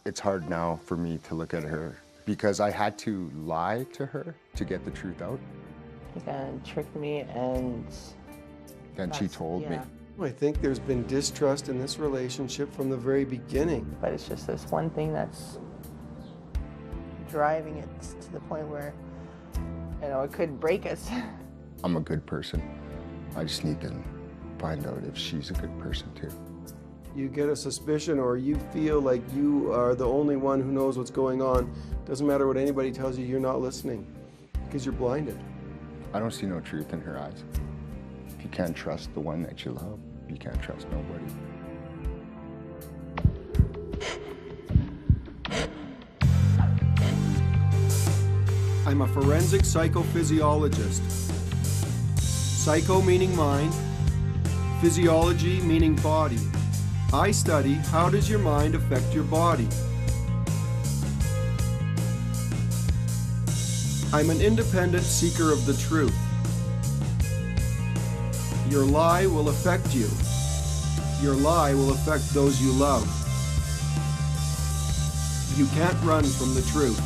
It's hard now for me to look at her because I had to lie to her to get the truth out. He kind of tricked me, and Then she told me. I think there's been distrust in this relationship from the very beginning. But it's just this one thing that's driving it to the point where, you know, it could break us. I'm a good person. I just need to find out if she's a good person too. You get a suspicion or you feel like you are the only one who knows what's going on. Doesn't matter what anybody tells you, you're not listening because you're blinded. I don't see no truth in her eyes. If you can't trust the one that you love, you can't trust nobody. I'm a forensic psychophysiologist. Psycho meaning mind, physiology meaning body. I study how does your mind affect your body. I'm an independent seeker of the truth. Your lie will affect you. Your lie will affect those you love. You can't run from the truth.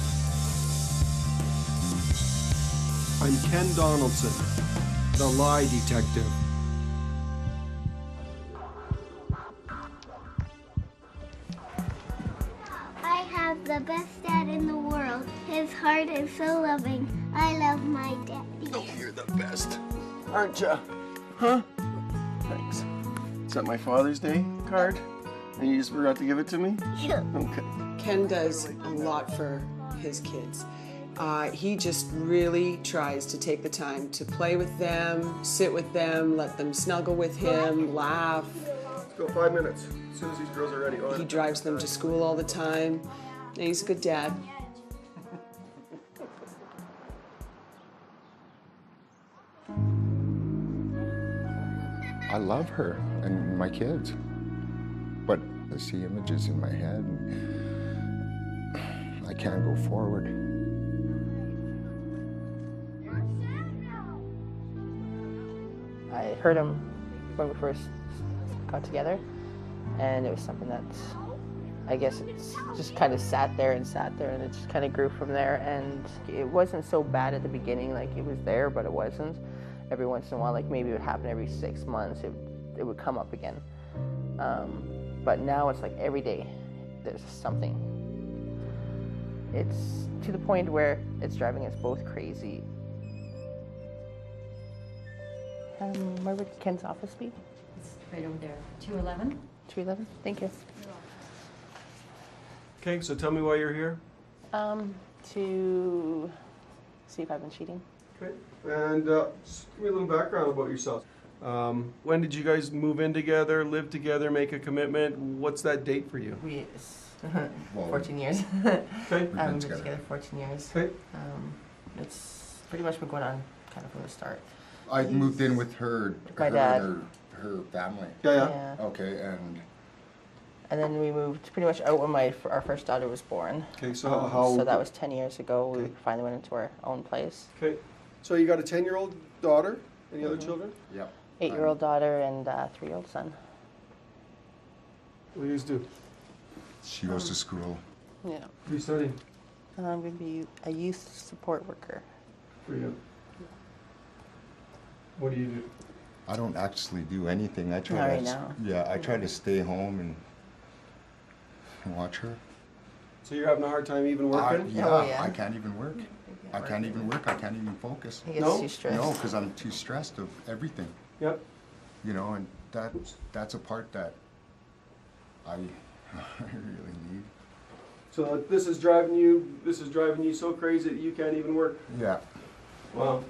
I'm Ken Donaldson, the lie detective. I have the best dad in the world. His heart is so loving. I love my daddy. Oh, you're the best, aren't ya? Huh? Thanks. Is that my Father's Day card? And you just forgot to give it to me? Yeah. Okay. Ken does a lot for his kids. He just really tries to take the time to play with them, sit with them, let them snuggle with him, laugh. Let's go 5 minutes. As soon as these girls are ready. He drives them to school all the time. And he's a good dad. I love her and my kids, but I see images in my head and I can't go forward. I heard him when we first got together, and it was something that I guess it's just kind of sat there, and it just kind of grew from there. And it wasn't so bad at the beginning, like it was there, but it wasn't. Every once in a while, like maybe it would happen every 6 months, it would come up again. But now it's like every day there's something. It's to the point where it's driving us both crazy. Where would Ken's office be? It's right over there, 211. 211? Thank you. Okay, so tell me why you're here. To see if I've been cheating. Okay. And just give me a little background about yourself. When did you guys move in together, live together, make a commitment? What's that date for you? 14 years. Okay. We've been together 14 years. Okay. It's pretty much been going on kind of from the start. I moved in with her, My dad. and her family. Yeah. Okay, And then we moved pretty much out when our first daughter was born. Okay, so how... So that was 10 years ago. Okay. We finally went into our own place. Okay. So you got a 10-year-old daughter? Any other children? Yep. 8-year-old daughter and a 3-year-old son. What do you guys do? She goes to school. Yeah. What are you studying? I'm going to be a youth support worker. For you. What do you do? I don't actually do anything. I try Not to, right now. Yeah, I try to stay home and watch her. So you're having a hard time even working? Yeah, Oh, yeah. I can't even work. I can't even work. I can't even focus. He gets No? too stressed. No, because I'm too stressed of everything. Yep. You know, and that's a part that I really need. So this is driving you so crazy that you can't even work? Yeah, Wow.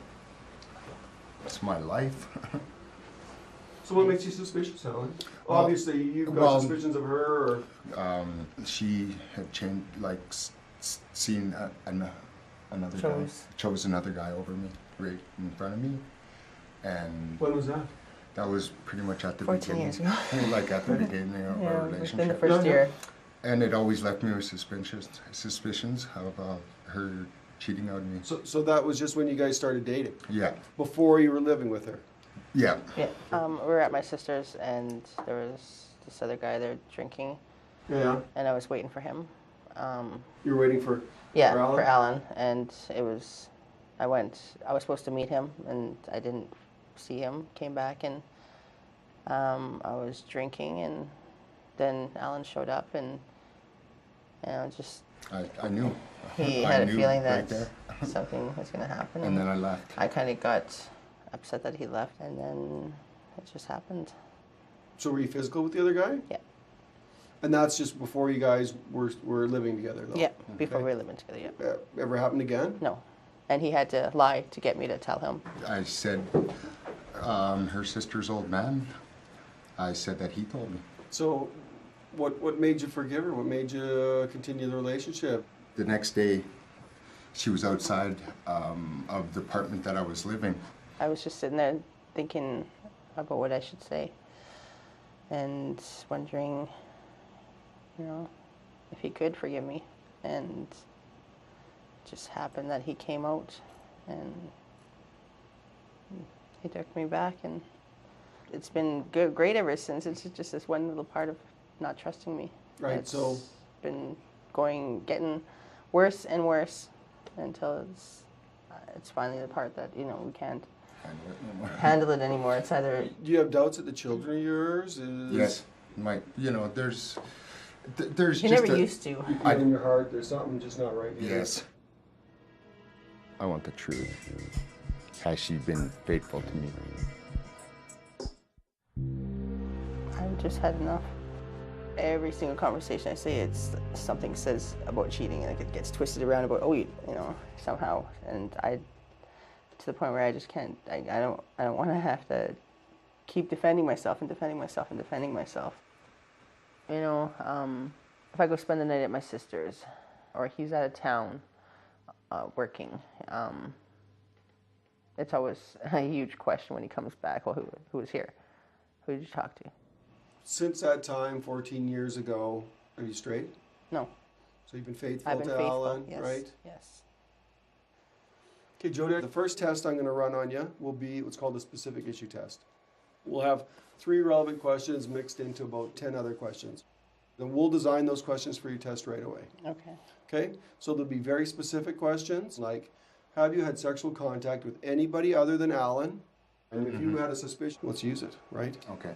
it's my life. So what makes you suspicious, Allan? Well, Obviously, you've got suspicions of her, or... She had changed, like, seen another guy, chose another guy over me, right in front of me, and... When was that? That was pretty much at the 14 beginning. years ago. Like at the beginning of our Within relationship. the first year. And it always left me with suspicions of her cheating on me. So that was just when you guys started dating? Yeah. Before you were living with her? Yeah. Yeah. We were at my sister's, and there was this other guy there drinking. Yeah. And I was waiting for him. You were waiting for Yeah, for Allan? for Allan, and I was supposed to meet him, and I didn't see him. Came back, and I was drinking, and then Allan showed up, and just I knew. he I had a knew feeling right that there. something was going to happen. And then I left. I kind of got upset that he left, and then it just happened. So were you physical with the other guy? Yeah. And that's just before you guys were living together, though? Yeah, before Okay. we were living together, yeah. Ever happened again? No. And he had to lie to get me to tell him. I said, her sister's old man. I said that he told me. So what made you forgive her? What made you continue the relationship? The next day, she was outside of the apartment that I was living. I was just sitting there thinking about what I should say and wondering, if he could forgive me. And it just happened that he came out and he took me back, and it's been great ever since. It's just this one little part of not trusting me. Right, It's so been getting worse and worse until it's finally the part that, we can't handle it anymore. It's either... do you have doubts that the children are yours? Yes. There's You just never used to. In your heart, there's something just not right here. Yes. I want the truth. Has she been faithful to me? I've just had enough. Every single conversation I say, it's something says about cheating, and it gets twisted around about somehow, and to the point where I just can't. I don't want to have to keep defending myself and defending myself and defending myself. If I go spend the night at my sister's, or he's out of town working, it's always a huge question when he comes back. Well, who was here? Who did you talk to? Since that time, 14 years ago, are you straight? No. So you've been faithful I've been to faithful, Allan, yes, right? Yes. Okay, Jodi, the first test I'm going to run on you will be what's called a specific issue test. We'll have 3 relevant questions mixed into about 10 other questions. Then we'll design those questions for your test right away. Okay. Okay? So there'll be very specific questions like, have you had sexual contact with anybody other than Allan? And if you had a suspicion, let's use it, right? Okay.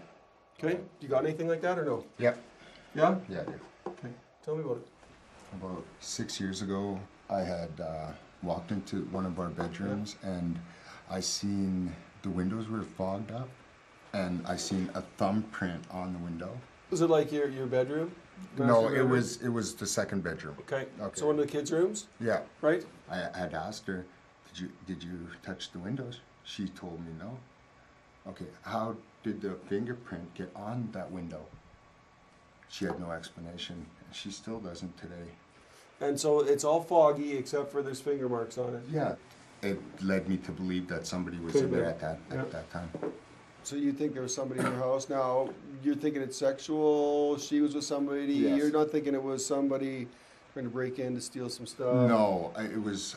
Okay? You got anything like that or no? Yep. Yeah? Yeah, I do. Okay. Tell me about it. About 6 years ago, I had walked into one of our bedrooms, and I seen the windows were fogged up, and I seen a thumbprint on the window. Was it like your bedroom? No, Master it bedroom? was the second bedroom. Okay. Okay. So one of the kids' rooms, Yeah. right? I had asked her, did you touch the windows? She told me no. Okay, how did the fingerprint get on that window? She had no explanation, and she still doesn't today. And so it's all foggy except for there's finger marks on it. Yeah, it led me to believe that somebody was Could in have there been. at that time. So you think there was somebody in your house. Now, you're thinking it's sexual, she was with somebody. Yes. You're not thinking it was somebody trying to break in to steal some stuff. No,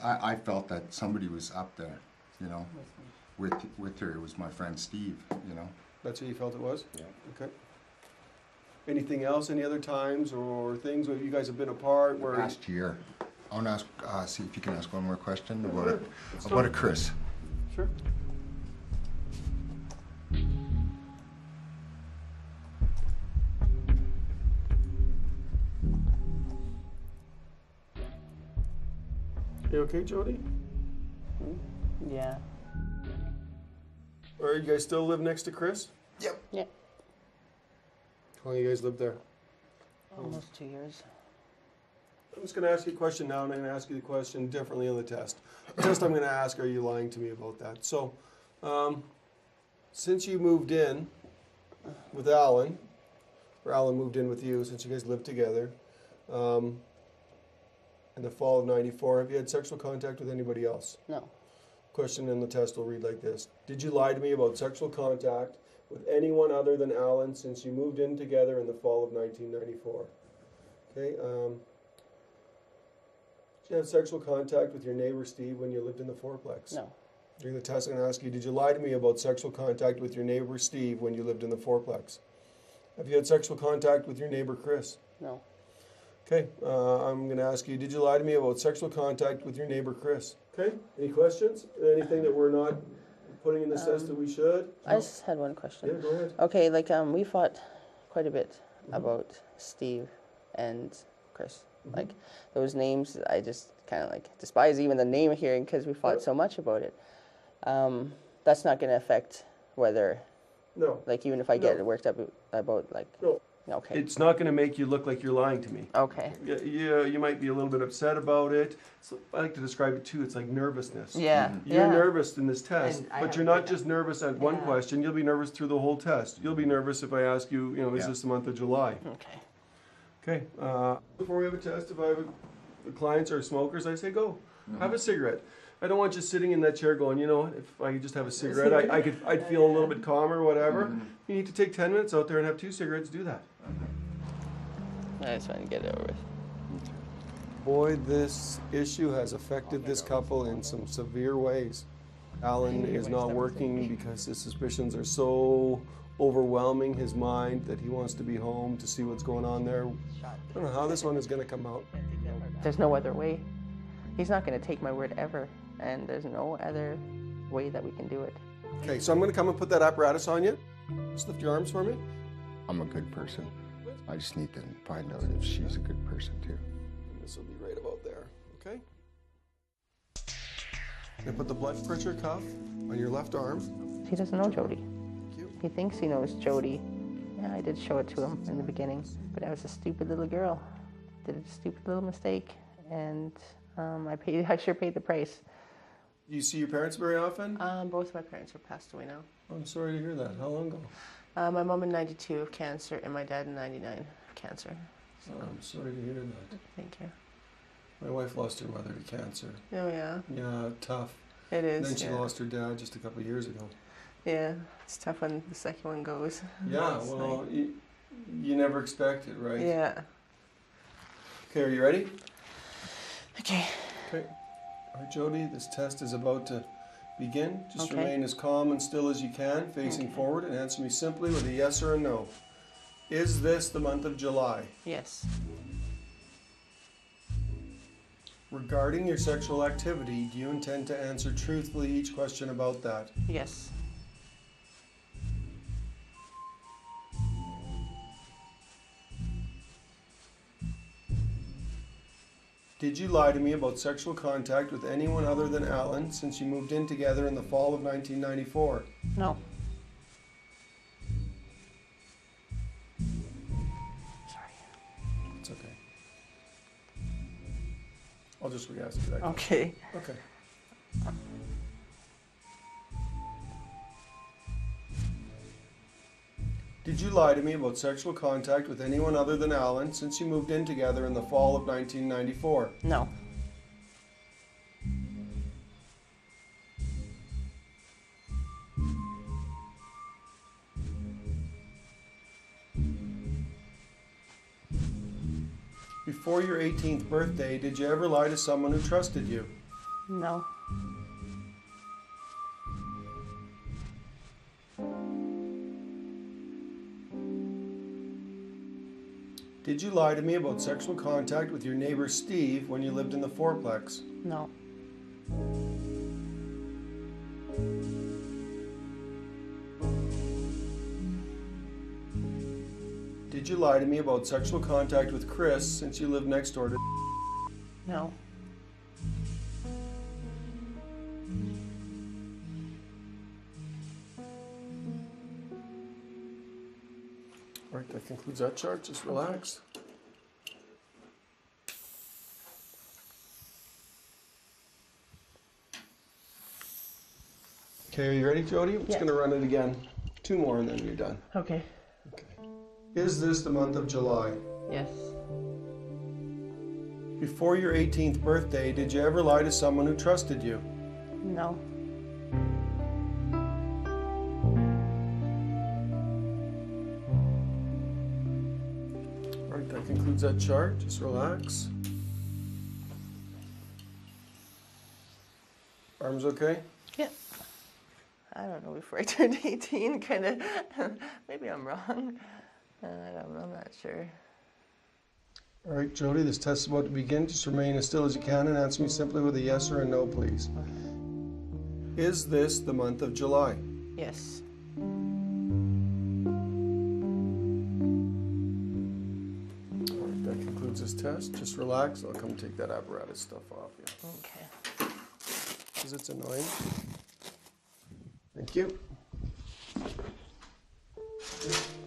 I felt that somebody was up there, with her. It was my friend Steve, That's what you felt it was? Yeah. Okay. Anything else, any other times or things where you guys have been apart where... Last year. I want to ask, see if you can ask one more question Sure. about a Chris. Sure. You okay, Jodi? Yeah. Or you guys still live next to Chris? Yep. Yeah. How long you guys lived there? Almost 2 years. I'm just going to ask you a question now, and I'm going to ask you the question differently on the test. The test I'm going to ask, are you lying to me about that? So, since you moved in with Allan, or Allan moved in with you, since you guys lived together, in the fall of '94, have you had sexual contact with anybody else? No. Question in the test will read like this. Did you lie to me about sexual contact with anyone other than Allan since you moved in together in the fall of 1994? Okay. Did you have sexual contact with your neighbor Steve when you lived in the fourplex? No. During the test, I'm going to ask you, did you lie to me about sexual contact with your neighbor Steve when you lived in the fourplex? Have you had sexual contact with your neighbor Chris? No. Okay, I'm going to ask you, did you lie to me about sexual contact with your neighbor, Chris? Okay, any questions? Anything that we're not putting in this test that we should? I just had one question. Yeah, go ahead. Okay, like we fought quite a bit about Steve and Chris. Like those names, I just kind of like despise even the name hearing because we fought so much about it. That's not going to affect whether, No. like, even if I get worked up about like. No. Okay. It's not going to make you look like you're lying to me. Okay. Yeah, you might be a little bit upset about it. So I like to describe it too. It's like nervousness. Yeah. You're yeah. nervous in this test, And I but have you're to not do just nervous at one Yeah. question. You'll be nervous through the whole test. You'll be nervous if I ask you, is Yeah. this the month of July? Okay. Okay. Before we have a test, if I have the clients are smokers, I say go. Have a cigarette. I don't want you sitting in that chair going, if I could just have a cigarette, I'd feel a little bit calmer, whatever. You need to take 10 minutes out there and have 2 cigarettes. Do that. I just want to get it over with. Boy, this issue has affected this couple in some severe ways. Allan is not working because his suspicions are so overwhelming his mind that he wants to be home to see what's going on there. I don't know how this one is going to come out. There's no other way. He's not going to take my word ever, and there's no other way that we can do it. Okay, so I'm going to come and put that apparatus on you. Just lift your arms for me. I'm a good person. I just need to find out if she's a good person too. This will be right about there, okay? Now put the blood pressure cuff on your left arm. He doesn't know Jodi. Thank you. He thinks he knows Jodi. Yeah, I did show it to him in the beginning, but I was a stupid little girl. Did a stupid little mistake, and I sure paid the price. Do you see your parents very often? Both of my parents are passed away now. I'm sorry to hear that. How long ago? My mom in 92 of cancer, and my dad in 99 cancer. So, I'm sorry to hear that. thank you. My wife lost her mother to cancer. Oh yeah, Yeah, tough. it is. Then she yeah. lost her dad just a couple of years ago. Yeah, it's tough when the second one goes. Yeah, It's well, like- you never expect it, right? Yeah. Okay, are you ready? Okay. Okay. All right, Jodi, this test is about to begin. Just Okay. remain as calm and still as you can, facing Okay. forward, and answer me simply with a yes or a no. Is this the month of July? Yes. Regarding your sexual activity, do you intend to answer truthfully each question about that? Yes. Did you lie to me about sexual contact with anyone other than Allan since you moved in together in the fall of 1994? No. Sorry. It's okay. I'll just re-ask you that. Okay. Okay. Did you lie to me about sexual contact with anyone other than Allan since you moved in together in the fall of 1994? No. Before your 18th birthday, did you ever lie to someone who trusted you? No. Did you lie to me about sexual contact with your neighbor Steve when you lived in the fourplex? No. Did you lie to me about sexual contact with Chris since you lived next door to... No. All right, that concludes that chart. Just relax. Okay, are you ready, Jodi? I'm just Yeah. going to run it again. 2 more and then you're done. Okay. Okay. Is this the month of July? Yes. Before your 18th birthday, did you ever lie to someone who trusted you? No. All right, that concludes that chart. Just relax. Arms okay? Yeah. I don't know, before I turned 18, kind of, maybe I'm wrong. I don't know, I'm not sure. All right, Jodi, this test is about to begin. Just remain as still as you can and answer me simply with a yes or a no, please. Is this the month of July? Yes. All right, that concludes this test. Just relax. I'll come take that apparatus stuff off you. Okay. Because it's annoying. Thank you.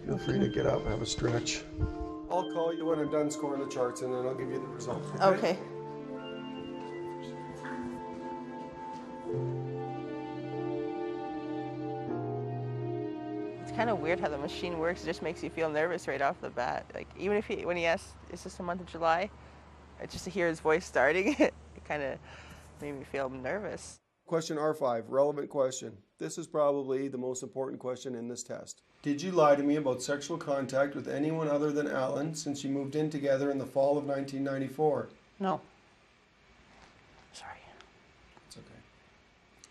Feel free to get up and have a stretch. I'll call you when I'm done scoring the charts, and then I'll give you the results. Okay. It's kind of weird how the machine works. It just makes you feel nervous right off the bat. Like even if when he asks, "Is this the month of July?" Just to hear his voice starting, it kind of made me feel nervous. Question R5, relevant question. This is probably the most important question in this test. Did you lie to me about sexual contact with anyone other than Allan since you moved in together in the fall of 1994? No. Sorry. It's okay.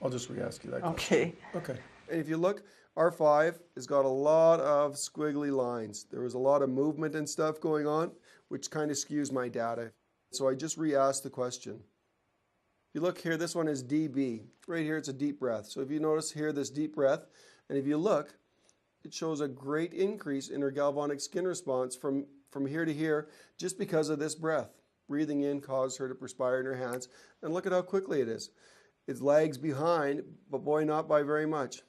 I'll just re-ask you that Okay. question. Okay. And if you look, R5 has got a lot of squiggly lines. There was a lot of movement and stuff going on, which kind of skews my data. So I just re-asked the question. If you look here, this one is DB. Right here, it's a deep breath. So if you notice here, this deep breath, and if you look, it shows a great increase in her galvanic skin response from here to here just because of this breath. Breathing in caused her to perspire in her hands. And look at how quickly it is. It lags behind, but boy, not by very much.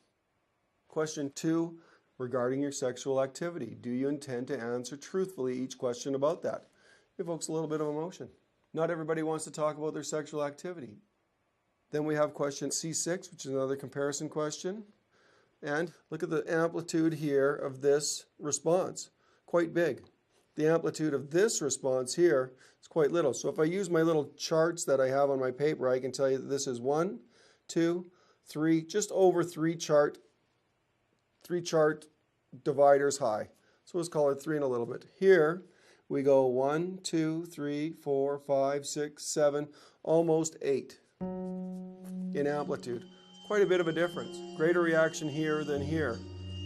Question 2, regarding your sexual activity. Do you intend to answer truthfully each question about that? It evokes a little bit of emotion. Not everybody wants to talk about their sexual activity. Then we have question C6, which is another comparison question. And look at the amplitude here of this response. Quite big. The amplitude of this response here is quite little. So if I use my little charts that I have on my paper, I can tell you that this is 1, 2, 3, just over three chart dividers high. So let's call it 3 and a little bit. Here we go 1, 2, 3, 4, 5, 6, 7, almost 8 in amplitude. Quite a bit of a difference. Greater reaction here than here,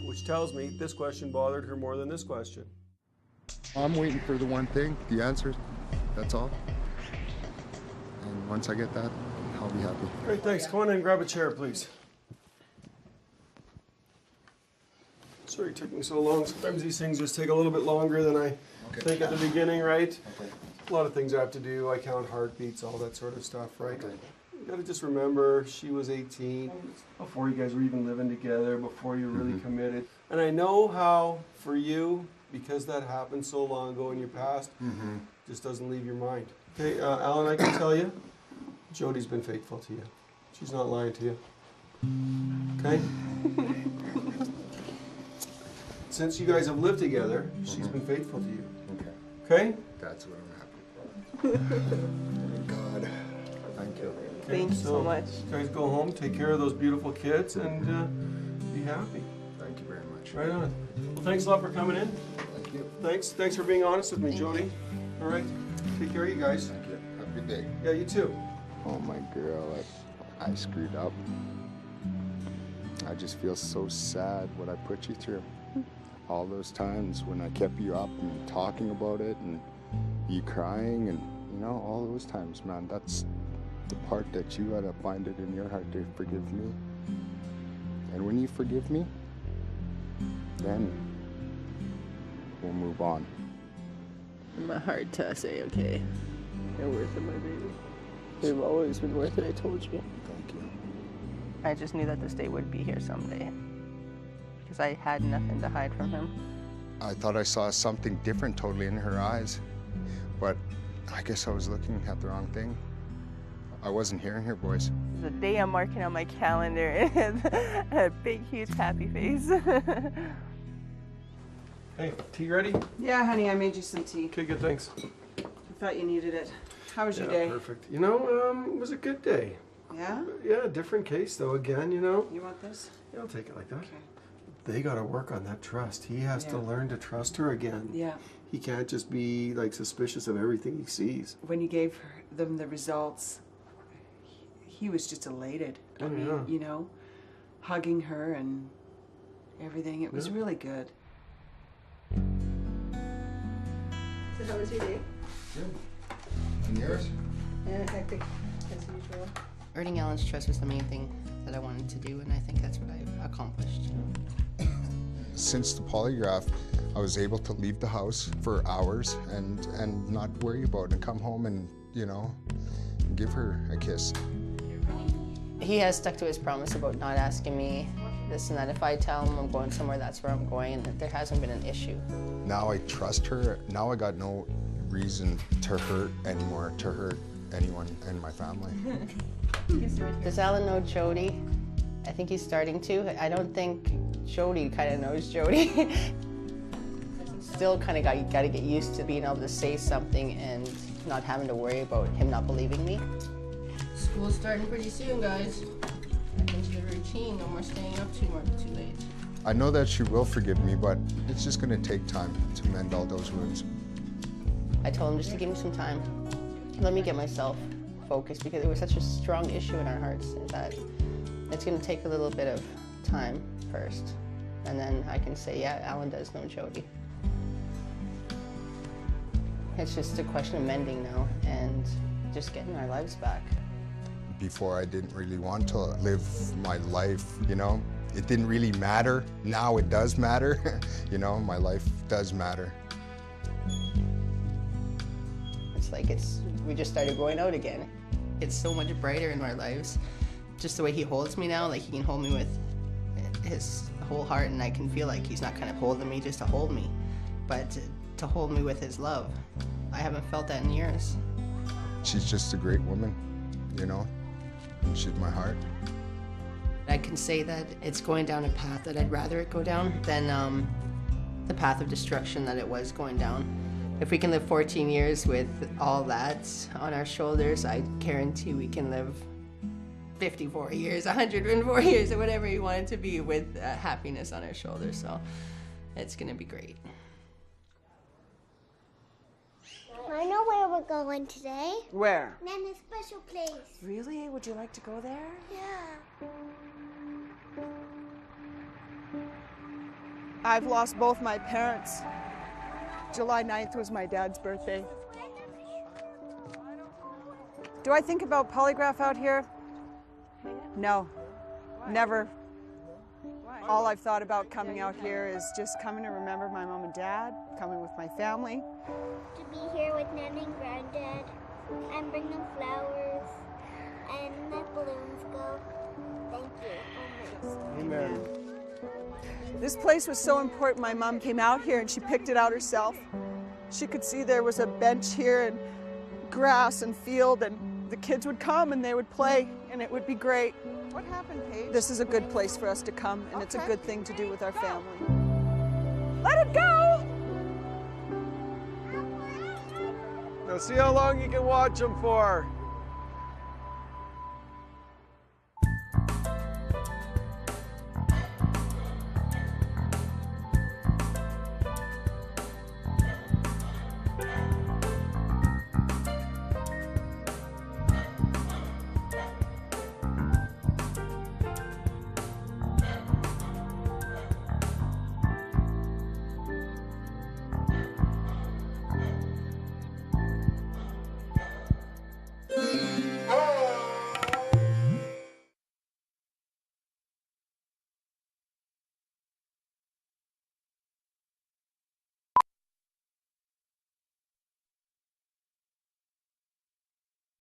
which tells me this question bothered her more than this question. I'm waiting for the one thing, the answer. That's all. And once I get that, I'll be happy. Great, thanks. Come on in and grab a chair, please. Sorry it took me so long. Sometimes these things just take a little bit longer than I think at the beginning, right? Okay. A lot of things I have to do. I count heartbeats, all that sort of stuff, right? Okay. You gotta just remember she was 18 before you guys were even living together, before you really committed. And I know how, for you, because that happened so long ago in your past, just doesn't leave your mind. Okay, Allan, I can tell you, Jodi's been faithful to you. She's not lying to you. Okay? Since you guys have lived together, she's been faithful to you. Okay. Okay? That's what I'm happy for. Thank God. Thank you. Okay, Thank you so much. You guys go home, take care of those beautiful kids, and be happy. Thank you very much. Right on. Well, thanks a lot for coming in. Thank you. Thanks for being honest with me, Jodi. All right. Take care of you guys. Thank you. Have a good day. Yeah, you too. Oh my girl, I screwed up. I just feel so sad what I put you through. All those times when I kept you up and talking about it and you crying and, you know, all those times, man, that's the part that you gotta find it in your heart to forgive me. And when you forgive me, then we'll move on. My heart to say, okay, you're worth it, my baby. You've always been worth it, I told you. Thank you. I just knew that this day would be here someday. Because I had nothing to hide from him. I thought I saw something different totally in her eyes, but I guess I was looking at the wrong thing. I wasn't hearing her voice. The day I'm marking on my calendar, and a big, huge happy face. Hey, tea ready? Yeah, honey, I made you some tea. Okay, good, thanks. I thought you needed it. How was your day? Perfect. You know, it was a good day. Yeah? Yeah, different case though, again, you know. You want this? Yeah, I'll take it like that. Okay. They gotta work on that trust. He has to Yeah. learn to trust her again. Yeah. He can't just be like suspicious of everything he sees. When you gave them the results, he was just elated. I mean, yeah. you know, hugging her and everything. It was really good. So how was your day? Good. And yours? Yeah, hectic as usual. Earning Allan's trust was the main thing that I wanted to do, and I think that's what I accomplished. Since the polygraph, I was able to leave the house for hours and not worry about it and come home and, you know, give her a kiss. He has stuck to his promise about not asking me this and that. If I tell him I'm going somewhere, that's where I'm going, and there hasn't been an issue. Now I trust her. Now I got no reason to hurt anymore, to hurt anyone in my family. Does Allan know Jodi? I think he's starting to. I don't think Jodi kind of knows Jodi. Still kind of got to get used to being able to say something and not having to worry about him not believing me. School's starting pretty soon, guys. Back into the routine. No more staying up too late. I know that she will forgive me, but it's just going to take time to mend all those wounds. I told him just to give me some time. Let me get myself focused, because it was such a strong issue in our hearts that it's going to take a little bit of time first. And then I can say, yeah, Allan does know Jodi. It's just a question of mending now and just getting our lives back. Before, I didn't really want to live my life, you know? It didn't really matter. Now it does matter. You know, my life does matter. It's like we just started going out again. It's so much brighter in our lives. Just the way he holds me now, like he can hold me with his whole heart, and I can feel like he's not kind of holding me just to hold me, but to hold me with his love. I haven't felt that in years. She's just a great woman, you know? And she's my heart. I can say that it's going down a path that I'd rather it go down than the path of destruction that it was going down. If we can live 14 years with all that on our shoulders, I guarantee we can live 54 years, 104 years, or whatever you want it to be, with happiness on our shoulders. So it's going to be great. I know where we're going today. Where? Nana's special place. Really? Would you like to go there? Yeah. I've lost both my parents. July 9th was my dad's birthday. Do I think about polygraph out here? No, never. All I've thought about coming out here is just coming to remember my mom and dad, coming with my family. To be here with Nana and Granddad and bring them flowers and let balloons go. Thank you. Amen. This place was so important. My mom came out here and she picked it out herself. She could see there was a bench here and grass and field, and the kids would come and they would play, and it would be great. What happened, Paige? This is a good place for us to come, and it's a Okay. good thing to do with our family. Let it go! Now see how long you can watch them for.